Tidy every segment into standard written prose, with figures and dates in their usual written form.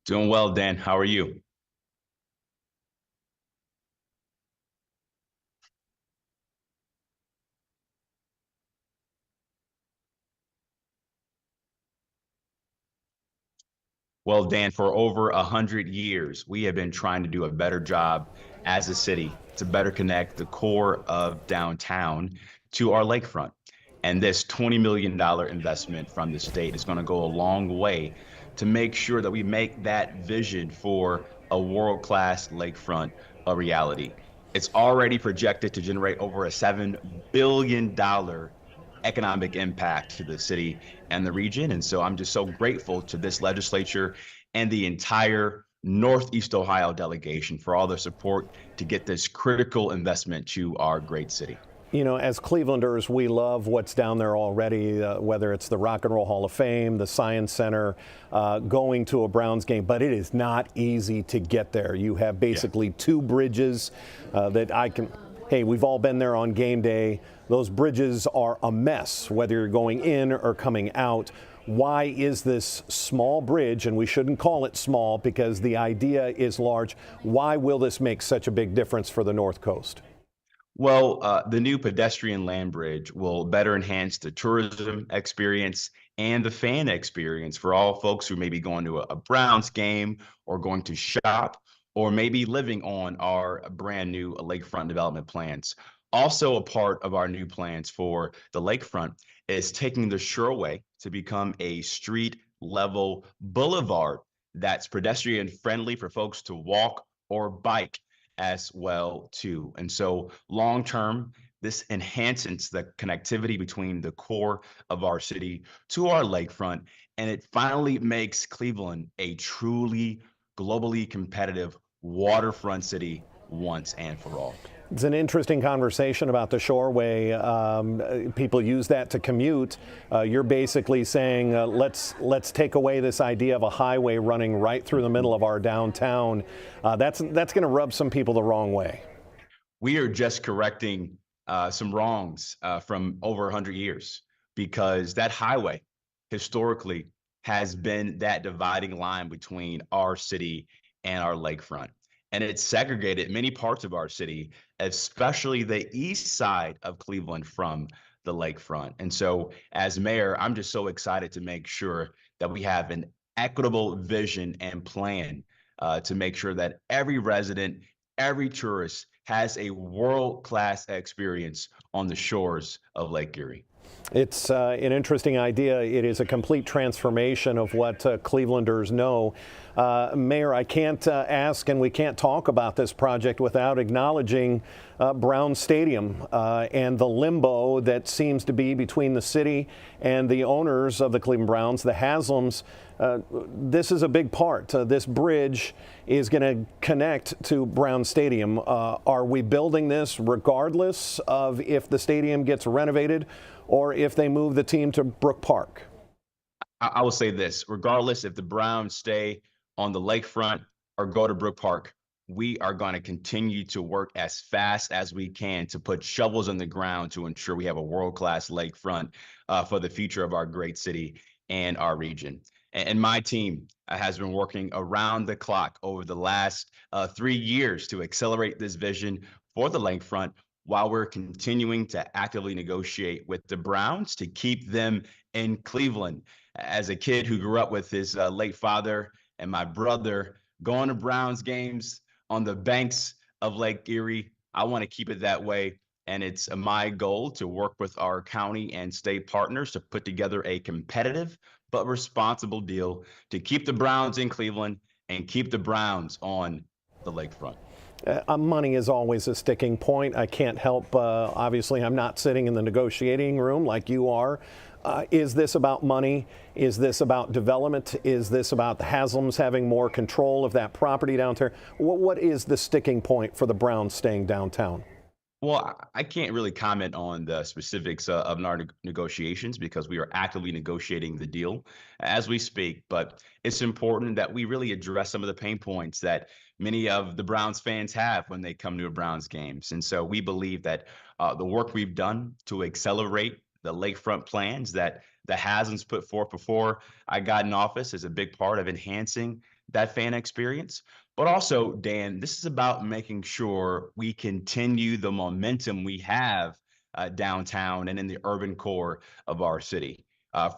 Doing well, Dan. How are you? Well, Dan, for over 100 years, we have been trying to do a better job as a city to better connect the core of downtown to our lakefront. And this $20 million investment from the state is going to go a long way to make sure that we make that vision for a world-class lakefront a reality. It's already projected to generate over a $7 billion economic impact to the city and the region. And so I'm just so grateful to this legislature and the entire Northeast Ohio delegation for all their support to get this critical investment to our great city. You know, as Clevelanders, we love what's down there already, whether it's the Rock and Roll Hall of Fame, the Science Center, going to a Browns game, but it is not easy to get there. You have basically two bridges that I can, hey, we've all been there on game day. Those bridges are a mess, whether you're going in or coming out. Why is this small bridge, and we shouldn't call it small because the idea is large, why will this make such a big difference for the North Coast? Well, the new pedestrian land bridge will better enhance the tourism experience and the fan experience for all folks who may be going to a Browns game or going to shop or maybe living on our brand new lakefront development plans. Also, a part of our new plans for the lakefront is taking the Shoreway to become a street level boulevard that's pedestrian friendly for folks to walk or bike as well too. And so long term, this enhances the connectivity between the core of our city to our lakefront, and it finally makes Cleveland a truly globally competitive waterfront city once and for all. It's an interesting conversation about the Shoreway. People use that to commute. You're basically saying let's take away this idea of a highway running right through the middle of our downtown. That's going to rub some people the wrong way. We are just correcting some wrongs from over 100 years because that highway historically has been that dividing line between our city and our lakefront. And it's segregated many parts of our city, especially the east side of Cleveland from the lakefront. And so, as mayor, I'm just so excited to make sure that we have an equitable vision and plan to make sure that every resident, every tourist has a world-class experience on the shores of Lake Erie. It's an interesting idea. It is a complete transformation of what Clevelanders know. Mayor, I can't ask and we can't talk about this project without acknowledging Brown Stadium and the limbo that seems to be between the city and the owners of the Cleveland Browns, the Haslams. This is a big part. This bridge is going to connect to Brown Stadium. Are we building this regardless of if the stadium gets renovated or if they move the team to Brook Park? I will say this, regardless if the Browns stay on the lakefront or go to Brook Park, we are going to continue to work as fast as we can to put shovels in the ground to ensure we have a world-class lakefront for the future of our great city and our region. And my team has been working around the clock over the last 3 years to accelerate this vision for the lakefront while we're continuing to actively negotiate with the Browns to keep them in Cleveland. As a kid who grew up with his late father and my brother going to Browns games on the banks of Lake Erie, I want to keep it that way. And it's my goal to work with our county and state partners to put together a competitive but responsible deal to keep the Browns in Cleveland and keep the Browns on the lakefront. Money is always a sticking point. I can't help, obviously, I'm not sitting in the negotiating room like you are. Is this about money? Is this about development? Is this about the Haslams having more control of that property downtown? What is the sticking point for the Browns staying downtown? Well, I can't really comment on the specifics of our negotiations because we are actively negotiating the deal as we speak. But it's important that we really address some of the pain points that many of the Browns fans have when they come to a Browns games. And so we believe that the work we've done to accelerate the lakefront plans that the Haslams put forth before I got in office is a big part of enhancing that fan experience. But also, Dan, this is about making sure we continue the momentum we have downtown and in the urban core of our city.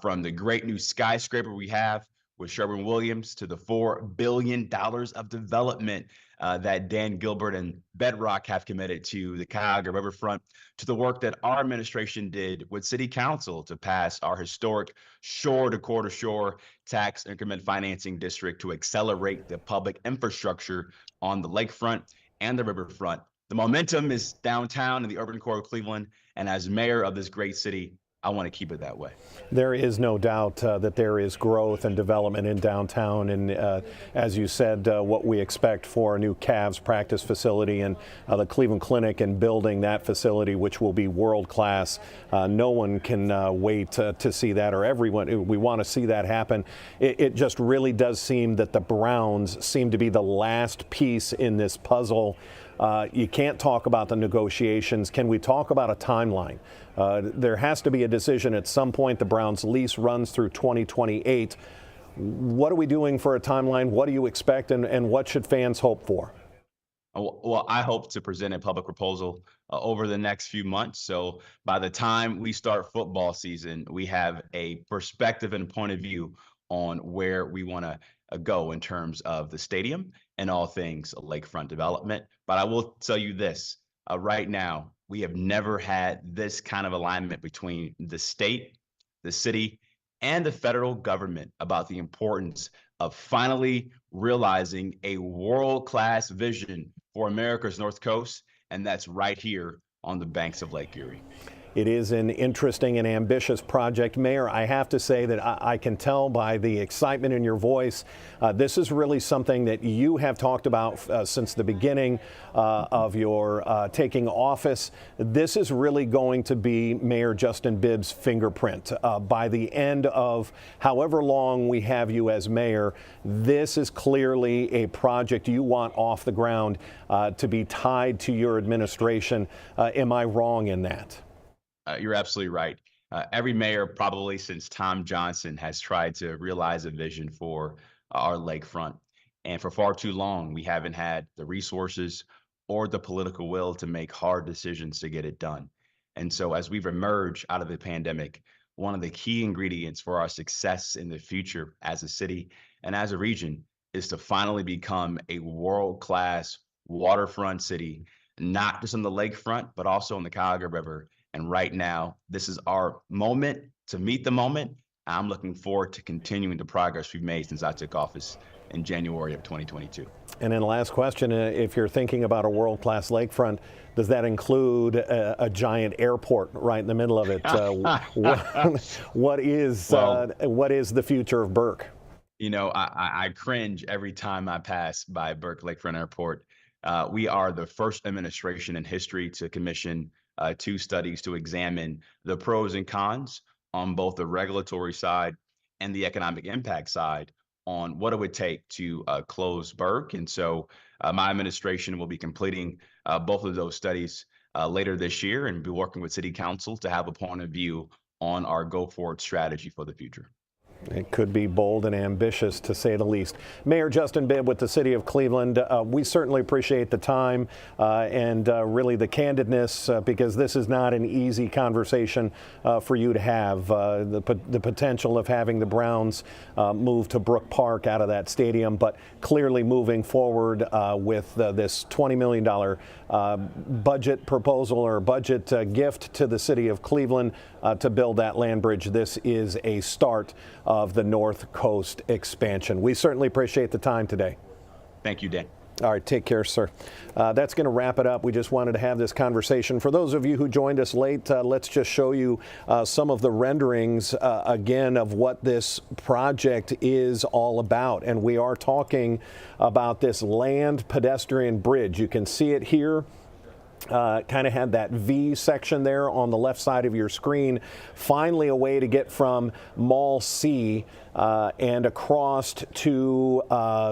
From the great new skyscraper we have with Sherwin-Williams to the $4 billion of development that Dan Gilbert and Bedrock have committed to the Cuyahoga Riverfront, to the work that our administration did with City Council to pass our historic shore to quarter shore tax increment financing district to accelerate the public infrastructure on the lakefront and the riverfront. The momentum is downtown in the urban core of Cleveland, and as mayor of this great city, I want to keep it that way. There is no doubt that there is growth and development in downtown, and as you said, what we expect for a new Cavs practice facility and the Cleveland Clinic and building that facility, which will be world class. No one can wait to see that, or everyone. We want to see that happen. It just really does seem that the Browns seem to be the last piece in this puzzle. You can't talk about the negotiations. Can we talk about a timeline? There has to be a decision at some point. The Browns' lease runs through 2028. What are we doing for a timeline? What do you expect, and what should fans hope for? Well, I hope to present a public proposal over the next few months. So by the time we start football season, we have a perspective and point of view on where we want to go in terms of the stadium and all things lakefront development. But I will tell you this, right now, we have never had this kind of alignment between the state, the city, and the federal government about the importance of finally realizing a world-class vision for America's North Coast, and that's right here on the banks of Lake Erie. It is an interesting and ambitious project. Mayor, I have to say that I can tell by the excitement in your voice, this is really something that you have talked about since the beginning of your taking office. This is really going to be Mayor Justin Bibb's fingerprint. By the end of however long we have you as mayor, this is clearly a project you want off the ground to be tied to your administration. Am I wrong in that? You're absolutely right. Every mayor, probably since Tom Johnson, has tried to realize a vision for our lakefront. And for far too long, we haven't had the resources or the political will to make hard decisions to get it done. And so as we've emerged out of the pandemic, one of the key ingredients for our success in the future as a city and as a region is to finally become a world-class waterfront city, not just on the lakefront, but also on the Cuyahoga River. And right now, this is our moment to meet the moment. I'm looking forward to continuing the progress we've made since I took office in January of 2022. And then last question, if you're thinking about a world-class lakefront, does that include a giant airport right in the middle of it? What is the future of Burke? You know, I cringe every time I pass by Burke Lakefront Airport. We are the first administration in history to commission 2 studies to examine the pros and cons on both the regulatory side and the economic impact side on what it would take to close Burke. And so my administration will be completing both of those studies later this year and be working with City Council to have a point of view on our go-forward strategy for the future. It could be bold and ambitious, to say the least. Mayor Justin Bibb with the City of Cleveland, we certainly appreciate the time and really the candidness, because this is not an easy conversation for you to have. The potential of having the Browns move to Brook Park out of that stadium, but clearly moving forward with this $20 million budget proposal or budget gift to the City of Cleveland to build that land bridge. This is a start of the North Coast expansion. We certainly appreciate the time today. Thank you, Dan. All right, take care, sir. That's going to wrap it up. We just wanted to have this conversation. For those of you who joined us late, let's just show you some of the renderings again of what this project is all about. And we are talking about this land pedestrian bridge. You can see it here. Kind of had that V section there on the left side of your screen. Finally, a way to get from Mall C and across to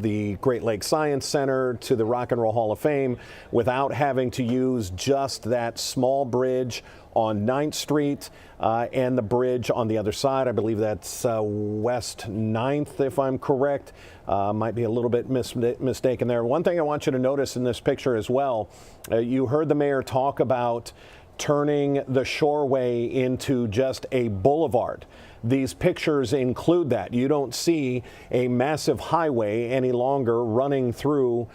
the Great Lakes Science Center to the Rock and Roll Hall of Fame without having to use just that small bridge on 9th Street and the bridge on the other side. I believe that's West 9th, if I'm correct. Might be a little bit mistaken there. One thing I want you to notice in this picture as well, you heard the mayor talk about turning the Shoreway into just a boulevard. These pictures include that. You don't see a massive highway any longer running through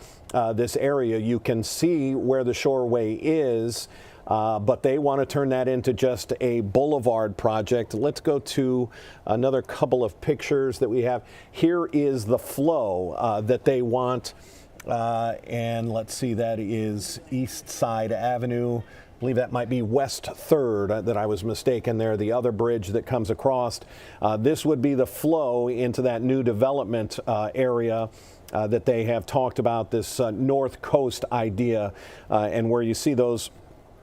this area. You can see where the Shoreway is, but they want to turn that into just a boulevard project. Let's go to another couple of pictures that we have. Here is the flow that they want, and let's see, that is East Side Avenue. I believe that might be West 3rd, that I was mistaken there, the other bridge that comes across. This would be the flow into that new development area that they have talked about, this North Coast idea, and where you see those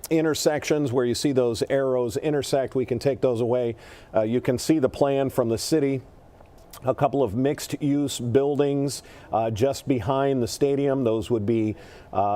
intersections, where you see those arrows intersect, we can take those away. You can see the plan from the city. A couple of mixed-use buildings just behind the stadium. Those would be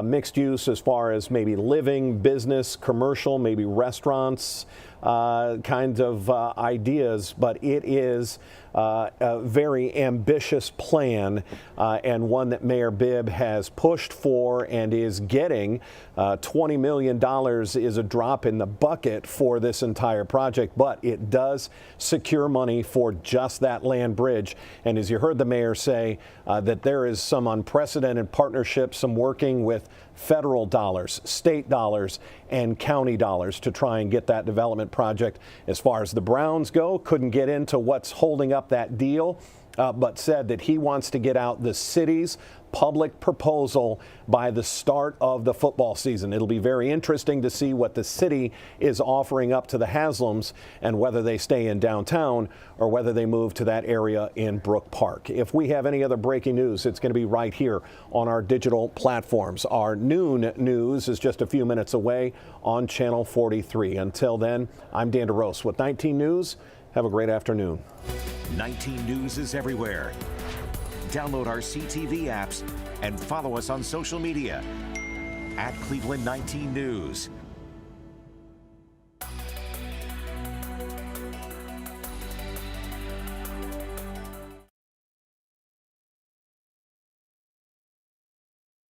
mixed use as far as maybe living, business, commercial, maybe restaurants, kinds of ideas. But it is a very ambitious plan and one that Mayor Bibb has pushed for and is getting. $20 million is a drop in the bucket for this entire project, but it does secure money for just that land bridge. And as you heard the mayor say, that there is some unprecedented partnership, some working with federal dollars, state dollars, and county dollars to try and get that development project. As far as the Browns go, couldn't get into what's holding up that deal, but said that he wants to get out the city's public proposal by the start of the football season. It'll be very interesting to see what the city is offering up to the Haslams and whether they stay in downtown or whether they move to that area in Brook Park. If we have any other breaking news, it's going to be right here on our digital platforms. Our noon news is just a few minutes away on Channel 43. Until then, I'm Dan DeRose with 19 News. Have a great afternoon. 19 News is everywhere. Download our CTV apps and follow us on social media at Cleveland 19 News.